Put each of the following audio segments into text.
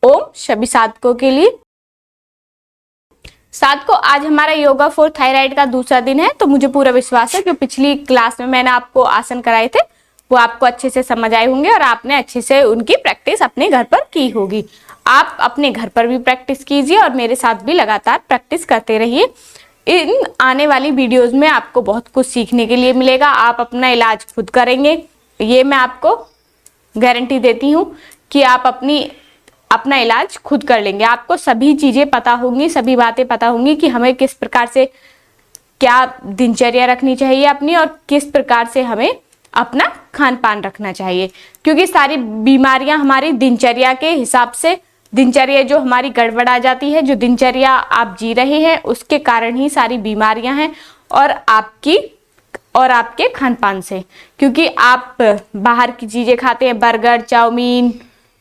ओम सभी साधकों के लिए। साधकों, आज हमारा योगा फॉर थायराइड का दूसरा दिन है। तो मुझे पूरा विश्वास है जो पिछली क्लास में मैंने आपको आसन कराए थे वो आपको अच्छे से समझ आए होंगे और आपने अच्छे से उनकी प्रैक्टिस अपने घर पर की होगी। आप अपने घर पर भी प्रैक्टिस कीजिए और मेरे साथ भी लगातार प्रैक्टिस करते रहिए। इन आने वाली वीडियोस में आपको बहुत कुछ सीखने के लिए मिलेगा। आप अपना इलाज खुद करेंगे, ये मैं आपको गारंटी देती हूँ कि आप अपना इलाज खुद कर लेंगे। आपको सभी चीजें पता होंगी, सभी बातें पता होंगी कि हमें किस प्रकार से क्या दिनचर्या रखनी चाहिए अपनी और किस प्रकार से हमें अपना खान पान रखना चाहिए, क्योंकि सारी बीमारियां हमारी दिनचर्या के हिसाब से, दिनचर्या जो हमारी गड़बड़ा जाती है, जो दिनचर्या आप जी रहे हैं उसके कारण ही सारी बीमारियां हैं और आपके खान पान से। क्योंकि आप बाहर की चीजें खाते हैं, बर्गर, चाउमीन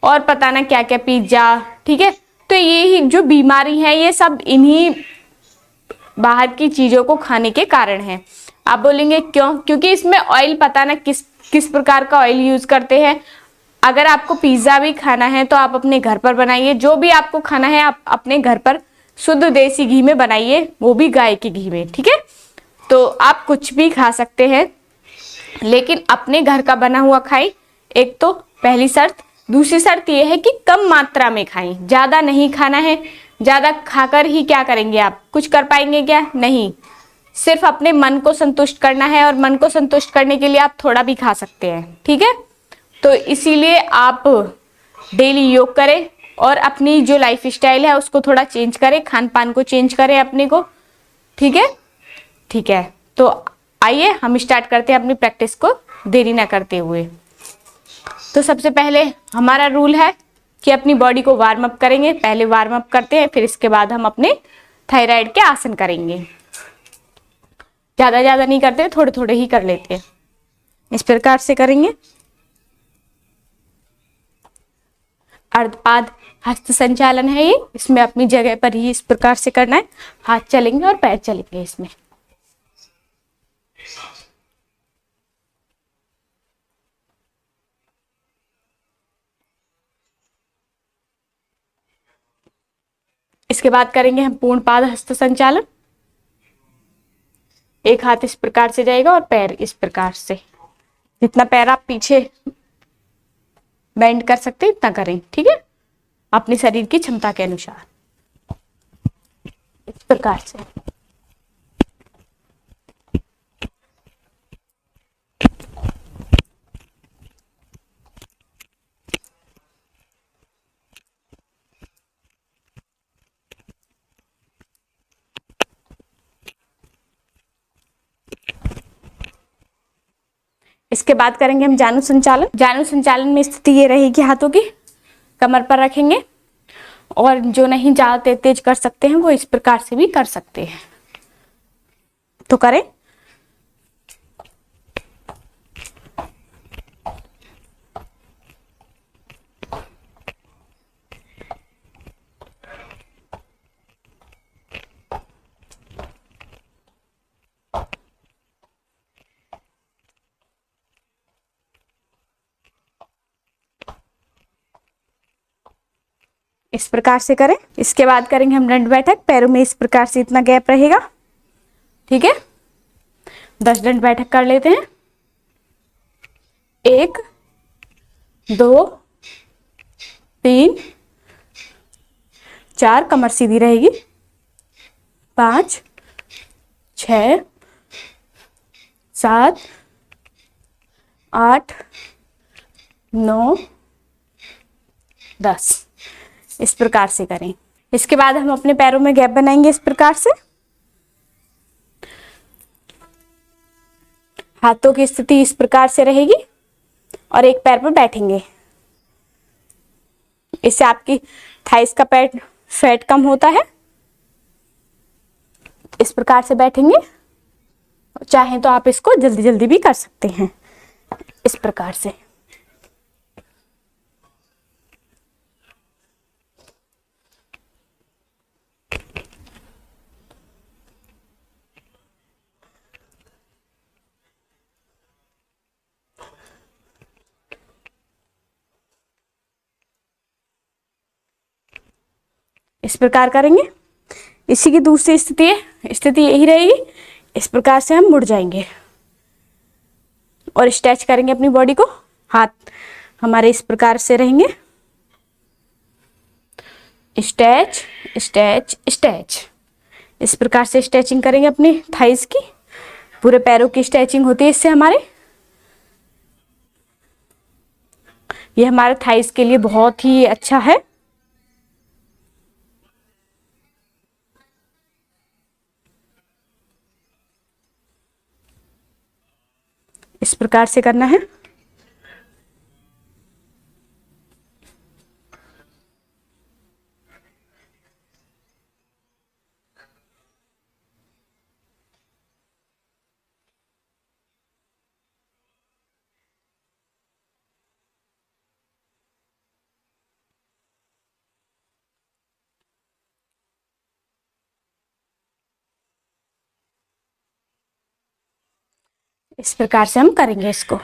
और पता ना क्या क्या, पिज्जा, ठीक है। तो ये जो बीमारी है ये सब इन्हीं बाहर की चीजों को खाने के कारण है। आप बोलेंगे क्यों? क्योंकि इसमें ऑयल पता ना किस किस प्रकार का ऑयल यूज करते हैं। अगर आपको पिज्जा भी खाना है तो आप अपने घर पर बनाइए। जो भी आपको खाना है आप अपने घर पर शुद्ध देसी घी में बनाइए, वो भी गाय के घी में, ठीक है। तो आप कुछ भी खा सकते हैं लेकिन अपने घर का बना हुआ खाएं, एक तो पहली शर्त। दूसरी शर्त यह है कि कम मात्रा में खाएं, ज्यादा नहीं खाना है। ज्यादा खाकर ही क्या करेंगे आप? कुछ कर पाएंगे क्या? नहीं। सिर्फ अपने मन को संतुष्ट करना है और मन को संतुष्ट करने के लिए आप थोड़ा भी खा सकते हैं, ठीक है। तो इसीलिए आप डेली योग करें और अपनी जो लाइफ स्टाइल है उसको थोड़ा चेंज करें, खान पान को चेंज करें अपने को, ठीक है। ठीक है, तो आइए हम स्टार्ट करते हैं अपनी प्रैक्टिस को देरी ना करते हुए। तो सबसे पहले हमारा रूल है कि अपनी बॉडी को वार्म अप करेंगे। पहले वार्म अप करते हैं, फिर इसके बाद हम अपने थायराइड के आसन करेंगे। ज्यादा ज्यादा नहीं करते, थोड़े थोड़े ही कर लेते हैं। इस प्रकार से करेंगे। अर्धपाद हस्त संचालन है ये, इसमें अपनी जगह पर ही इस प्रकार से करना है। हाथ चलेंगे और पैर चलेंगे इसमें। इसके बाद करेंगे हम पूर्ण पाद हस्त संचालन। एक हाथ इस प्रकार से जाएगा और पैर इस प्रकार से। जितना पैर आप पीछे बेंड कर सकते हैं इतना करें, ठीक है, अपने शरीर की क्षमता के अनुसार इस प्रकार से। इसके बाद करेंगे हम जानु संचालन। जानु संचालन में स्थिति ये रहेगी, हाथों की कमर पर रखेंगे और जो नहीं ज्यादा तेज कर सकते हैं वो इस प्रकार से भी कर सकते हैं। तो करें। इस प्रकार से करें। इसके बाद करेंगे हम दंड बैठक। पैरों में इस प्रकार से इतना गैप रहेगा, ठीक है। 10 दंड बैठक कर लेते हैं। 1 2 3 4, कमर सीधी रहेगी। 5 6 7 8 9 10, इस प्रकार से करें। इसके बाद हम अपने पैरों में गैप बनाएंगे इस प्रकार से। हाथों की स्थिति इस प्रकार से रहेगी और एक पैर पर बैठेंगे। इससे आपकी थाइस का फैट कम होता है। इस प्रकार से बैठेंगे। चाहें तो आप इसको जल्दी जल्दी भी कर सकते हैं इस प्रकार से। इस प्रकार करेंगे। इसी की दूसरी स्थिति है, स्थिति यही रहेगी। इस प्रकार से हम मुड़ जाएंगे और स्ट्रेच करेंगे अपनी बॉडी को। हाथ हमारे इस प्रकार से रहेंगे, स्ट्रेच स्ट्रेच स्ट्रेच। इस प्रकार से स्ट्रेचिंग करेंगे अपने थाइस की। पूरे पैरों की स्ट्रेचिंग होती है इससे हमारे। ये हमारे थाइस के लिए बहुत ही अच्छा है। इस प्रकार से करना है। इस प्रकार से हम करेंगे इसको।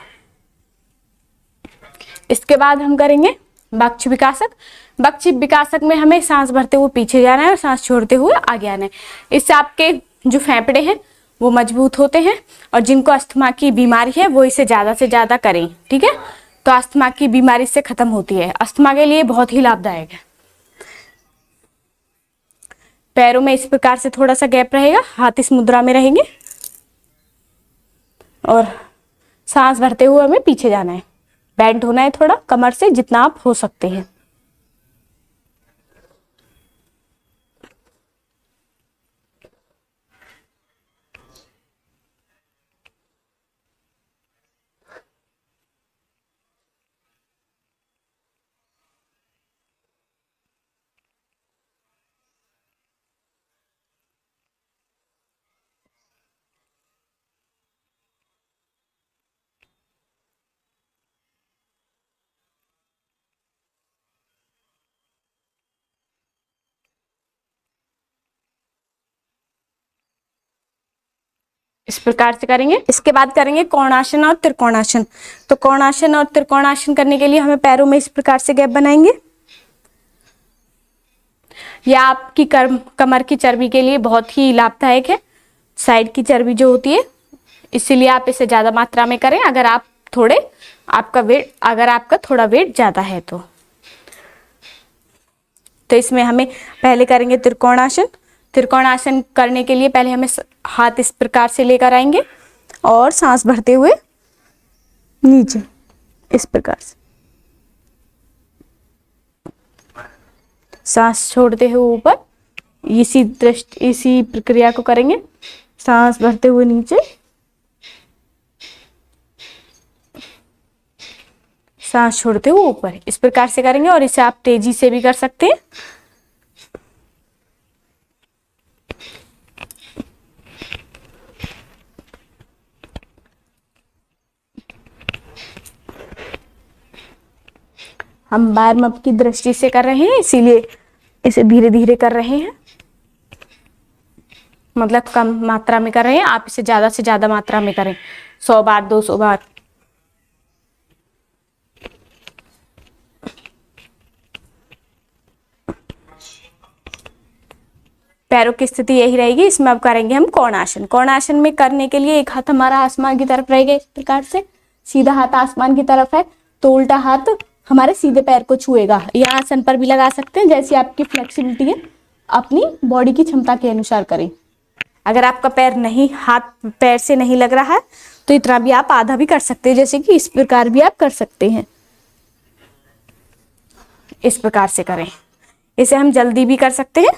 इसके बाद हम करेंगे बक्ष विकासक। बक्ष विकासक में हमें सांस भरते हुए पीछे जाना है और सांस छोड़ते हुए आगे आना है। इससे आपके जो फेफड़े हैं वो मजबूत होते हैं, और जिनको अस्थमा की बीमारी है वो इसे ज्यादा से ज्यादा करें, ठीक है। तो अस्थमा की बीमारी से खत्म होती है, अस्थमा के लिए बहुत ही लाभदायक है। पैरों में इस प्रकार से थोड़ा सा गैप रहेगा, हाथ इस मुद्रा में रहेंगे और सांस भरते हुए हमें पीछे जाना है। बेंड होना है थोड़ा कमर से, जितना आप हो सकते हैं। इस प्रकार से करेंगे। इसके बाद करेंगे कोणासन और त्रिकोणासन। तो कोणासन और त्रिकोणासन करने के लिए हमें पैरों में इस प्रकार से गैप बनाएंगे। यह आपकी कमर की चर्बी के लिए बहुत ही लाभदायक है, साइड की चर्बी जो होती है, इसीलिए आप इसे ज्यादा मात्रा में करें अगर आपका थोड़ा वेट ज्यादा है तो इसमें हमें पहले करेंगे त्रिकोणासन। त्रिकोणासन करने के लिए पहले हमें हाथ इस प्रकार से लेकर आएंगे और सांस भरते हुए नीचे इस प्रकार से, सांस छोड़ते हुए ऊपर। इसी प्रक्रिया को करेंगे। सांस भरते हुए नीचे, सांस छोड़ते हुए ऊपर, इस प्रकार से करेंगे। और इसे आप तेजी से भी कर सकते हैं। हम वार्म अप की दृष्टि से कर रहे हैं, इसीलिए इसे धीरे धीरे कर रहे हैं, मतलब कम मात्रा में कर रहे हैं। आप इसे ज्यादा से ज्यादा मात्रा में करें, 100 बार 200 बार। पैरों की स्थिति यही रहेगी। इसमें अब करेंगे हम कोणासन। कोणासन में करने के लिए एक हाथ हमारा आसमान की तरफ रहेगा, इस प्रकार से सीधा हाथ आसमान की तरफ है, तो उल्टा हाथ हमारे सीधे पैर को छुएगा। यह आसन पर भी लगा सकते हैं, जैसी आपकी फ्लेक्सिबिलिटी है, अपनी बॉडी की क्षमता के अनुसार करें। अगर आपका हाथ पैर से नहीं लग रहा है तो इतना भी आप आधा भी कर सकते हैं, जैसे कि इस प्रकार भी आप कर सकते हैं। इस प्रकार से करें। इसे हम जल्दी भी कर सकते हैं।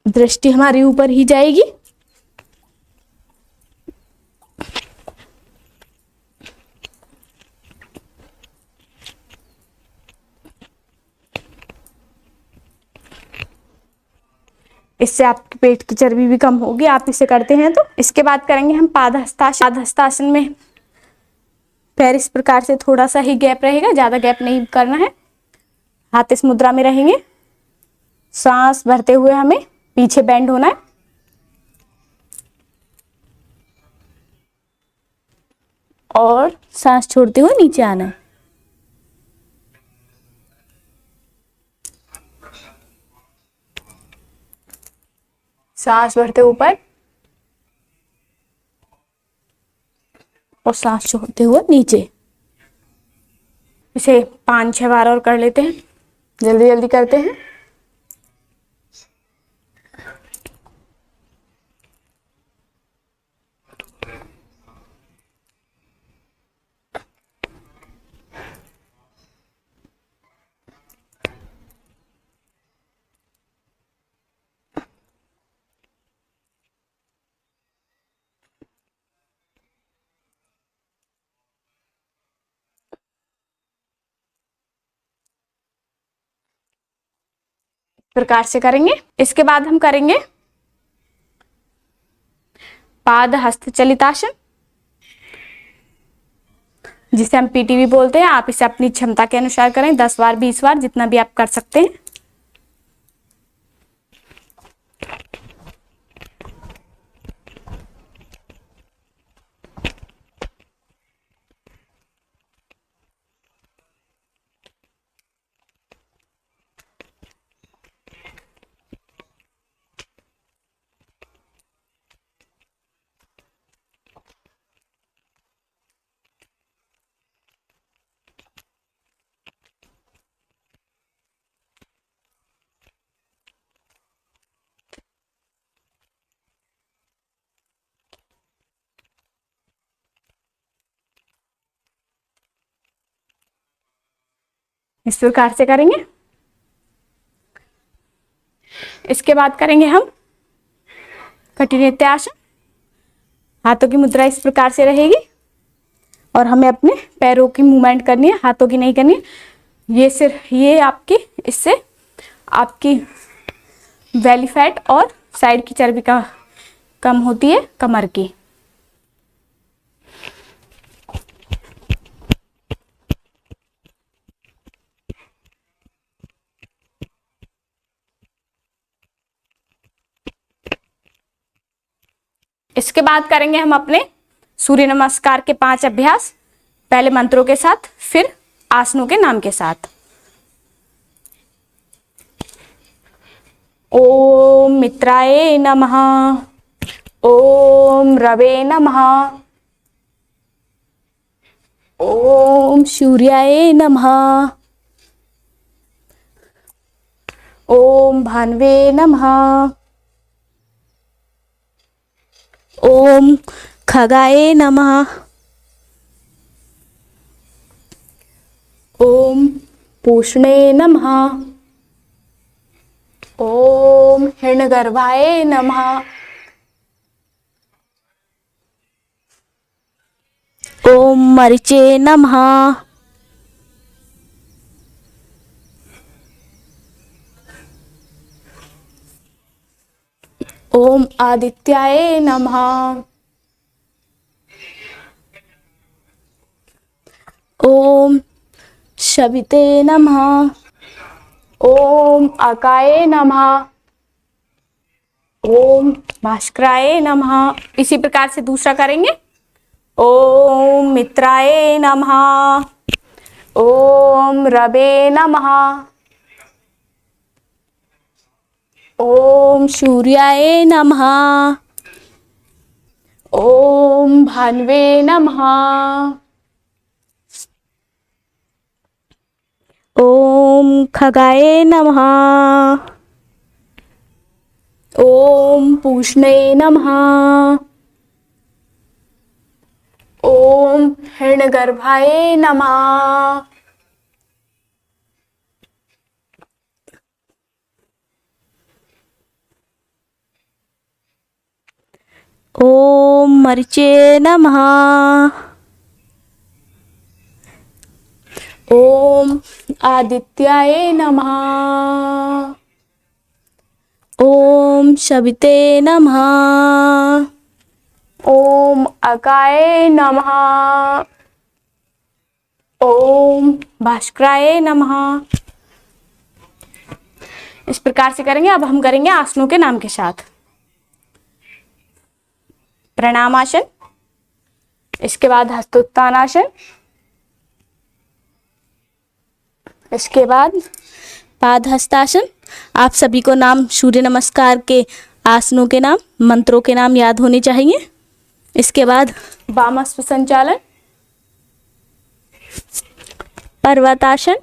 दृष्टि हमारी ऊपर ही जाएगी। इससे आपके पेट की चर्बी भी कम होगी, आप इसे करते हैं तो। इसके बाद करेंगे हम पादहस्तासन। पादहस्तासन में पैर इस प्रकार से थोड़ा सा ही गैप रहेगा, ज्यादा गैप नहीं करना है। हाथ इस मुद्रा में रहेंगे, सांस भरते हुए हमें पीछे बेंड होना है और सांस छोड़ते हुए नीचे आना है। सांस भरते ऊपर और सांस छोड़ते हुए नीचे। इसे 5-6 बार और कर लेते हैं, जल्दी जल्दी करते हैं। प्रकार से करेंगे। इसके बाद हम करेंगे पाद हस्त चलितासन, जिसे हम पीटीवी बोलते हैं। आप इसे अपनी क्षमता के अनुसार करें, 10 बार 20 बार जितना भी आप कर सकते हैं। इस प्रकार से करेंगे। इसके बाद करेंगे हम कटिनेत्यासन। हाथों की मुद्रा इस प्रकार से रहेगी और हमें अपने पैरों की मूवमेंट करनी है, हाथों की नहीं करनी है। ये सिर्फ ये आपकी, इससे आपकी बेली फैट और साइड की चर्बी का कम होती है, कमर की। इसके बाद करेंगे हम अपने सूर्य नमस्कार के 5 अभ्यास, पहले मंत्रों के साथ, फिर आसनों के नाम के साथ। ओम मित्राय नमः, ओम रवे नमः, ओम सूर्याय नमः, ओम भान्वे नमः, ओम खगाय नमः, ओम पूष्णे नमः, ओम हिरण्यगर्भाय नमः, ओम मरीचे नमः, ओम आदित्याय नमः, ओम शविते नमः, ओम अकाय नमः, ओम भास्कराय नमः। इसी प्रकार से दूसरा करेंगे। ओम मित्राय नमः, ओम रवे नमः, ओम सूर्याय नमः, ओम भान्वे नमः, ओम खगाय नमः, ओम पूष्णे नमः, ओम हिरण्यगर्भाय नमः, ओम मरीचे नमः, ओम आदित्याय नमः, ओम शविते नमः, ओम अकाय नमः, ओम भास्कराय नमः। इस प्रकार से करेंगे। अब हम करेंगे आसनों के नाम के साथ। प्रणामासन, इसके बाद हस्तोत्थानासन, इसके बाद पाद हस्तासन। आप सभी को नाम सूर्य नमस्कार के आसनों के नाम, मंत्रों के नाम याद होने चाहिए। इसके बाद वामाश्व संचालन, पर्वतासन,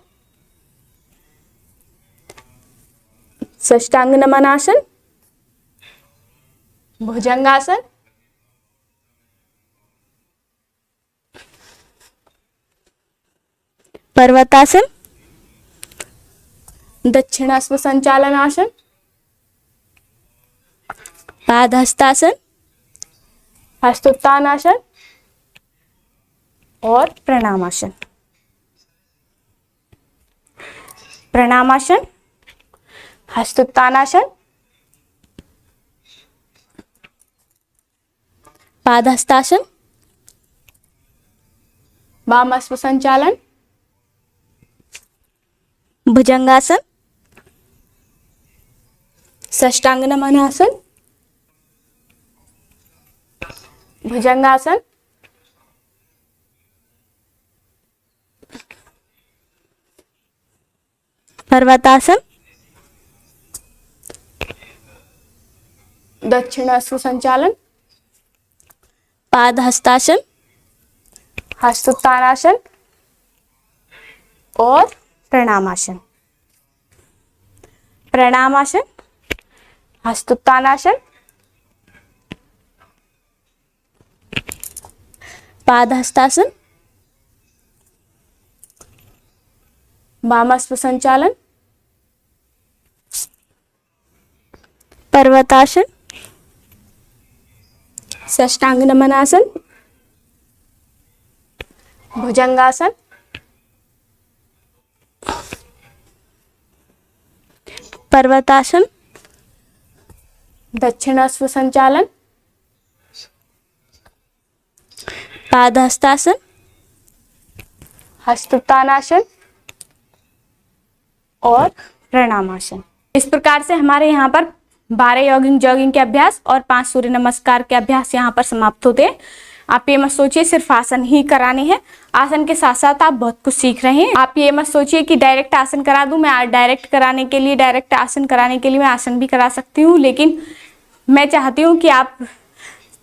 साष्टांग नमनासन, भुजंगासन, पर्वतासन, दक्षिणाश्व संचालन आसन, पादहस्तासन, हस्तोत्तानासन और प्रणामासन। प्रणामासन, हस्तोत्तानासन, पादहस्तासन, वामाश्व संचालन, भुजंगासन, साष्टांग नमनासन, भुजंगासन, पर्वतासन, दक्षिणाश्व संचालन, पादहस्तासन, हस्तोत्तानासन और प्रणामासन। प्रणामासन, हस्तोत्तानासन, पादहस्तासन, वामाश्व संचालन, पर्वतासन, साष्टांग नमनासन, भुजंगासन, पर्वतासन, दक्षिणाश्व संचालन, पादहस्तासन, हस्तोत्तानासन और प्रणामासन। इस प्रकार से हमारे यहाँ पर 12 जॉगिंग के अभ्यास और 5 सूर्य नमस्कार के अभ्यास यहाँ पर समाप्त होते हैं। आप ये मत सोचिए सिर्फ आसन ही कराने हैं, आसन के साथ साथ आप बहुत कुछ सीख रहे हैं। आप ये मत सोचिए कि डायरेक्ट आसन करा दूं, मैं डायरेक्ट आसन कराने के लिए मैं आसन भी करा सकती हूँ, लेकिन मैं चाहती हूँ कि आप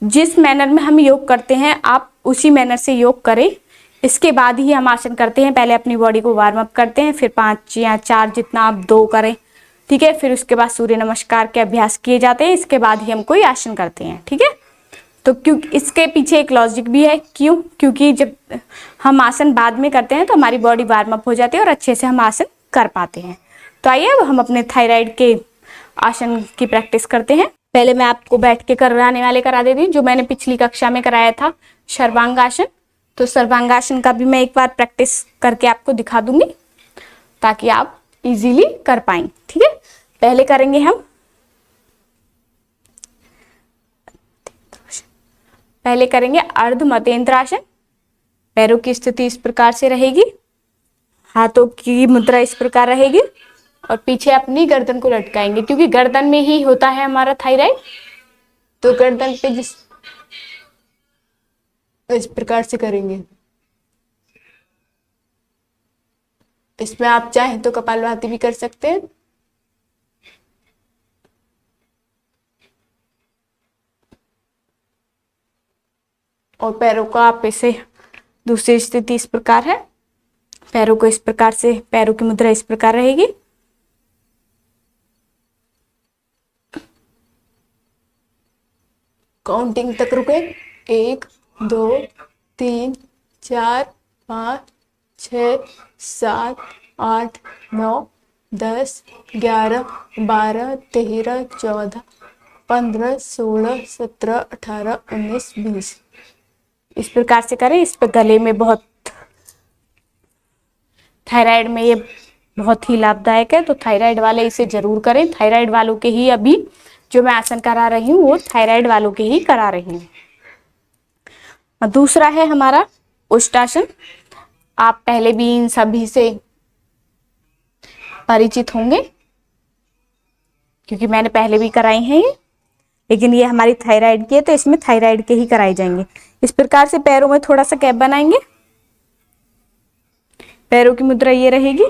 जिस मैनर में हम योग करते हैं आप उसी मैनर से योग करें। इसके बाद ही हम आसन करते हैं। पहले अपनी बॉडी को वार्म अप करते हैं, फिर 5 या 4 जितना आप 2 करें, ठीक है। फिर उसके बाद सूर्य नमस्कार के अभ्यास किए जाते हैं, इसके बाद ही हम कोई आसन करते हैं, ठीक है। तो क्योंकि इसके पीछे एक लॉजिक भी है, क्योंकि जब हम आसन बाद में करते हैं तो हमारी बॉडी वार्म अप हो जाती है और अच्छे से हम आसन कर पाते हैं। तो आइए अब हम अपने थायराइड के आसन की प्रैक्टिस करते हैं। पहले मैं आपको बैठ के कराने वाले करा देती हूँ, जो मैंने पिछली कक्षा में कराया था सर्वांगासन। तो सर्वांगासन का भी मैं एक बार प्रैक्टिस करके आपको दिखा दूंगी ताकि आप इजीली कर पाएं, ठीक है। पहले करेंगे हम अर्ध मतेंद्रासन। पैरों की स्थिति इस प्रकार से रहेगी, हाथों की मुद्रा इस प्रकार रहेगी और पीछे अपनी गर्दन को लटकाएंगे, क्योंकि गर्दन में ही होता है हमारा थायराइड। तो गर्दन पे इस प्रकार से करेंगे। इसमें आप चाहें तो कपालभाति भी कर सकते हैं। और पैरों का आप इसे दूसरी स्थिति इस प्रकार है, पैरों को इस प्रकार से, पैरों की मुद्रा इस प्रकार रहेगी। काउंटिंग तक रुके, 1 2 3 4 5 6 7 8 9 10 11 12 13 14 15 16 17 18 19 20 इस प्रकार से करें। इस पे गले में बहुत, थायराइड में ये बहुत ही लाभदायक है, तो थायराइड वाले इसे जरूर करें। थायराइड वालों के ही अभी जो मैं आसन करा रही हूँ वो थायराइड वालों के ही करा रही हूँ। दूसरा है हमारा उष्टासन। आप पहले भी इन सभी से परिचित होंगे क्योंकि मैंने पहले भी कराई हैं ये, लेकिन ये हमारी थायराइड की है तो इसमें थायराइड के ही कराई जाएंगे। इस प्रकार से पैरों में थोड़ा सा गैप बनाएंगे, पैरों की मुद्रा ये रहेगी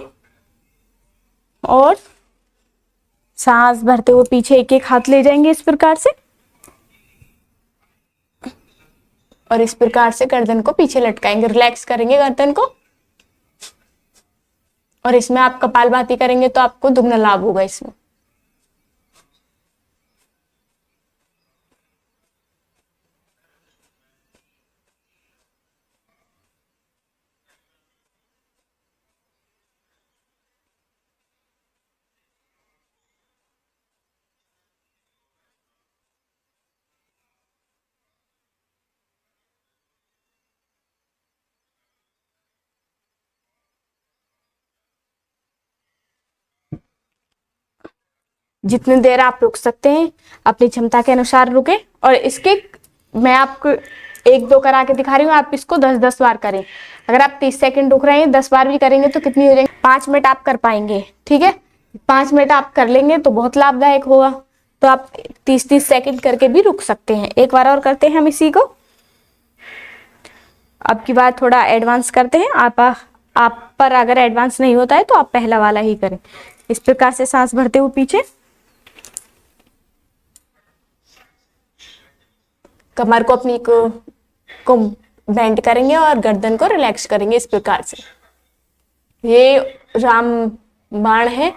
और सांस भरते हुए पीछे एक एक हाथ ले जाएंगे इस प्रकार से, और इस प्रकार से गर्दन को पीछे लटकाएंगे, रिलैक्स करेंगे गर्दन को। और इसमें आप कपालभाति करेंगे तो आपको दुगना लाभ होगा इसमें। जितनी देर आप रुक सकते हैं अपनी क्षमता के अनुसार रुके। और इसके मैं आपको एक दो करा के दिखा रही हूँ, आप इसको 10-10 बार करें। अगर आप 30 सेकंड रुक रहे हैं 10 बार भी करेंगे तो कितनी हो जाएंगे, 5 मिनट आप कर पाएंगे। ठीक है, 5 मिनट आप कर लेंगे तो बहुत लाभदायक होगा। तो आप 30-30 सेकंड करके भी रुक सकते हैं। एक बार और करते हैं हम इसी को। अब की बार थोड़ा एडवांस करते हैं। आप पर अगर एडवांस नहीं होता है तो आप पहला वाला ही करें। इस प्रकार से सांस भरते हुए पीछे, कमर को अपनी को बेंड करेंगे और गर्दन को रिलैक्स करेंगे इस प्रकार से। ये रामबाण है,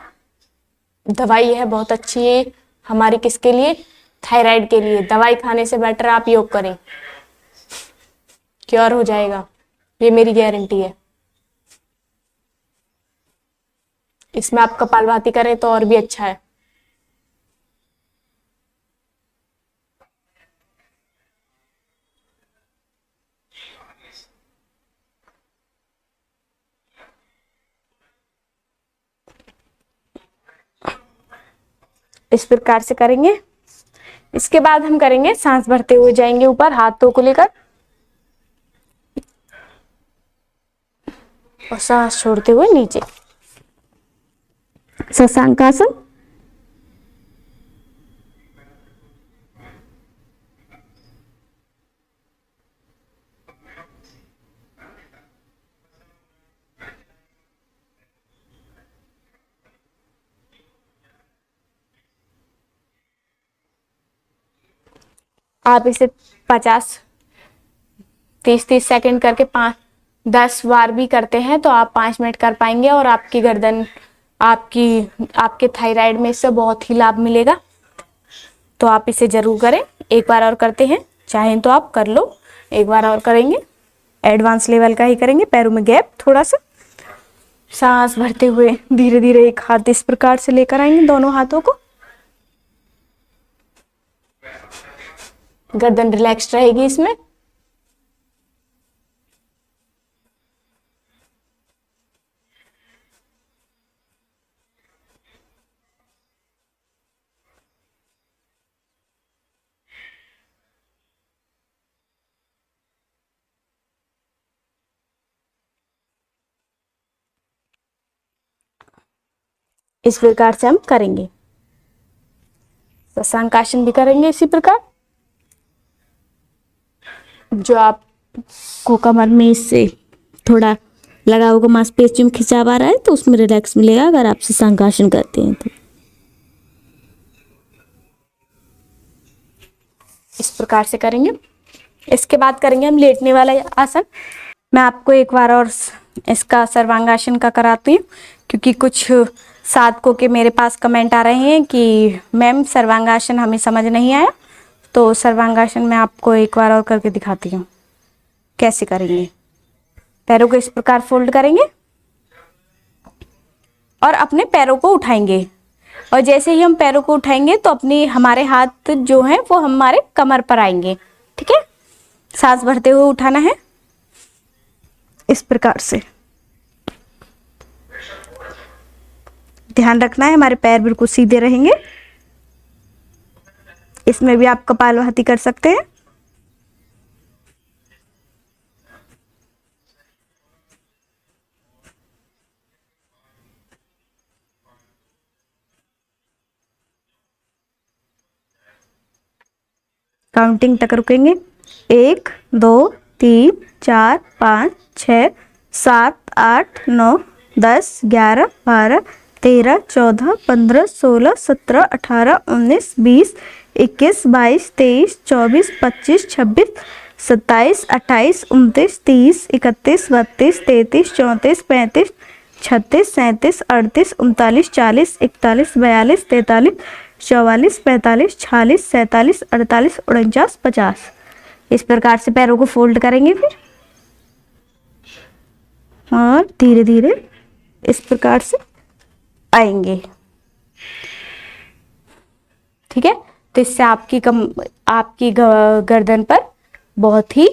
दवाई है, बहुत अच्छी है हमारी किसके लिए, थायराइड के लिए। दवाई खाने से बेटर आप योग करें, क्योर हो जाएगा, ये मेरी गारंटी है। इसमें आप कपालभाति करें तो और भी अच्छा है। इस प्रकार से करेंगे। इसके बाद हम करेंगे सांस भरते हुए जाएंगे ऊपर हाथों को लेकर, और सांस छोड़ते हुए नीचे, शशांकासन। आप इसे 50-30 सेकंड करके 5-10 बार भी करते हैं तो आप 5 मिनट कर पाएंगे। और आपकी गर्दन, आपके थायराइड में इससे बहुत ही लाभ मिलेगा। तो आप इसे जरूर करें। एक बार और करते हैं, चाहें तो आप कर लो। एक बार और करेंगे, एडवांस लेवल का ही करेंगे। पैरों में गैप थोड़ा सा, सांस भरते हुए धीरे धीरे एक हाथ इस प्रकार से लेकर आएंगे, दोनों हाथों को। गर्दन रिलैक्स रहेगी इसमें। इस प्रकार से हम करेंगे। शशांकासन भी करेंगे इसी प्रकार। जो आपको कमर में इससे थोड़ा लगा होगा, मांसपेशियों में खिंचाव आ रहा है तो उसमें रिलैक्स मिलेगा अगर आप शशांकासन करते हैं तो। इस प्रकार से करेंगे। इसके बाद करेंगे हम लेटने वाला आसन। मैं आपको एक बार और इसका सर्वांगासन का कराती हूँ, क्योंकि कुछ साधकों के मेरे पास कमेंट आ रहे हैं कि मैम सर्वांगासन हमें समझ नहीं आया। तो सर्वांगासन मैं आपको एक बार और करके दिखाती हूँ कैसे करेंगे। पैरों को इस प्रकार फोल्ड करेंगे और अपने पैरों को उठाएंगे। और जैसे ही हम पैरों को उठाएंगे तो हमारे हाथ जो हैं वो हमारे कमर पर आएंगे। ठीक है, सांस भरते हुए उठाना है इस प्रकार से। ध्यान रखना है हमारे पैर बिल्कुल सीधे रहेंगे। इसमें भी आप कपालभाति कर सकते हैं। काउंटिंग तक रुकेंगे। 1 2 3 4 5 6 7 8 9 10 11 12 13, 14, 15, 16, 17, 18, 19, 20, 21, 22, 23, 24, 25, 26, 27, 28, 29, 30, 31, 32, 33, 34, 35, 36, 37, 38, 39, 40, 41, 42, 43, 44, 45, 46, 47, 48, 49, 50। इस प्रकार से पैरों को फोल्ड करेंगे फिर, और धीरे धीरे इस प्रकार से आएंगे। ठीक है, तो इससे आपकी गर्दन पर बहुत ही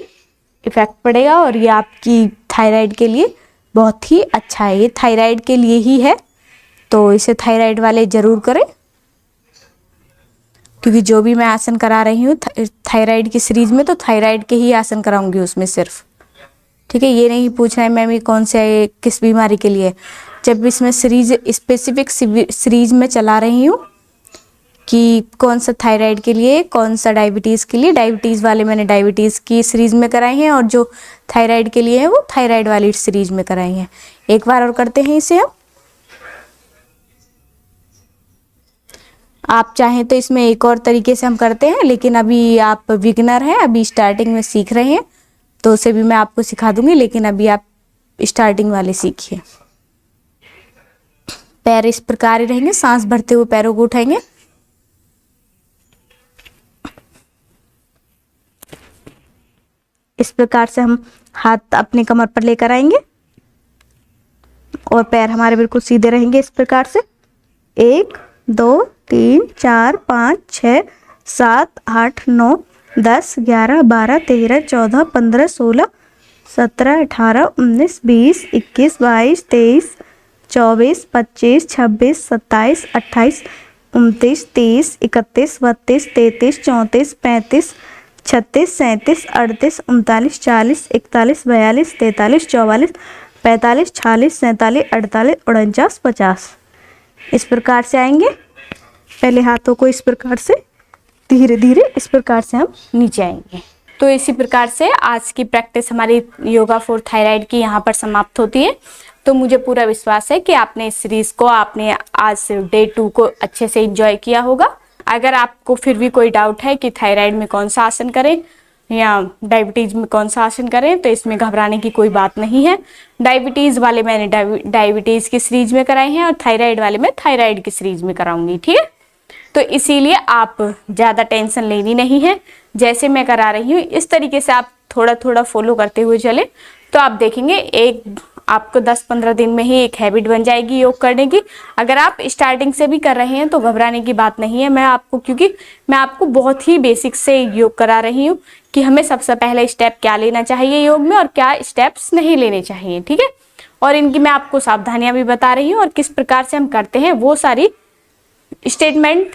इफेक्ट पड़ेगा और ये आपकी थायराइड के लिए बहुत ही अच्छा है। ये थायराइड के लिए ही है, तो इसे थायराइड वाले जरूर करें, क्योंकि जो भी मैं आसन करा रही हूँ थायराइड की सीरीज में, तो थायराइड के ही आसन कराऊंगी उसमें सिर्फ। ठीक है, ये नहीं पूछना है मैम ये कौन से किस बीमारी के लिए। जब इसमें सीरीज स्पेसिफिक सीरीज में चला रही हूँ कि कौन सा थायराइड के लिए, कौन सा डायबिटीज़ के लिए। डायबिटीज़ वाले मैंने डायबिटीज़ की सीरीज में कराए हैं, और जो थायराइड के लिए है वो थायराइड वाली सीरीज में कराई हैं। एक बार और करते हैं इसे हम। आप चाहें तो इसमें एक और तरीके से हम करते हैं, लेकिन अभी आप बिगिनर हैं, अभी स्टार्टिंग में सीख रहे हैं, तो उसे भी मैं आपको सिखा दूंगी, लेकिन अभी आप स्टार्टिंग वाले सीखिए। पैर इस प्रकार ही रहेंगे, सांस भरते हुए पैरों को उठाएंगे। इस प्रकार से हम हाथ अपने कमर पर लेकर आएंगे और पैर हमारे बिल्कुल सीधे रहेंगे इस प्रकार से। 1, 2, 3, 4, 5, 6, 7, 8, 9, 10, 11, 12, 13, 14, 15, 16, 17, 18, 19, 20, 21, 22, 23, 24, 25, 26, 27, 28, 29, 30, 31, 32, 33, 34, 35, 36, 37, 38, 39, 40, 41, 42, 43, 44, 45, 46, 47, 48, 49, 50। इस प्रकार से आएंगे। पहले हाथों को इस प्रकार से धीरे धीरे इस प्रकार से हम नीचे आएंगे। तो इसी प्रकार से आज की प्रैक्टिस हमारी योगा फॉर थायराइड की यहाँ पर समाप्त होती है। तो मुझे पूरा विश्वास है कि आपने इस सीरीज को, आपने आज डे 2 को अच्छे से एंजॉय किया होगा। अगर आपको फिर भी कोई डाउट है कि थायराइड में कौन सा आसन करें या डायबिटीज में कौन सा आसन करें, तो इसमें घबराने की कोई बात नहीं है। डायबिटीज वाले मैंने डायबिटीज की सीरीज में कराए हैं और थायराइड वाले मैं थायराइड की सीरीज में कराऊंगी। ठीक है, तो इसीलिए आप ज़्यादा टेंशन लेनी नहीं है। जैसे मैं करा रही हूँ इस तरीके से आप थोड़ा थोड़ा फॉलो करते हुए चले, तो आप देखेंगे आपको 10-15 दिन में ही एक हैबिट बन जाएगी योग करने की। अगर आप स्टार्टिंग से भी कर रहे हैं तो घबराने की बात नहीं है। क्योंकि मैं आपको बहुत ही बेसिक से योग करा रही हूँ कि हमें सबसे पहले स्टेप क्या लेना चाहिए योग में और क्या स्टेप्स नहीं लेने चाहिए। ठीक है, और इनकी मैं आपको सावधानियां भी बता रही हूँ और किस प्रकार से हम करते हैं वो सारी स्टेटमेंट,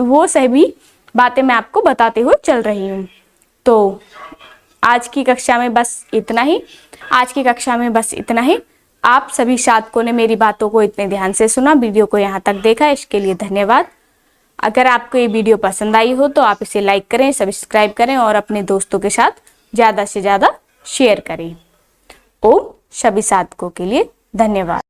वो सभी बातें मैं आपको बताते हुए चल रही हूँ। तो आज की कक्षा में बस इतना ही। आप सभी साधकों ने मेरी बातों को इतने ध्यान से सुना, वीडियो को यहाँ तक देखा, इसके लिए धन्यवाद। अगर आपको ये वीडियो पसंद आई हो तो आप इसे लाइक करें, सब्सक्राइब करें और अपने दोस्तों के साथ ज़्यादा से ज़्यादा शेयर करें। ओम सभी साधकों के लिए धन्यवाद।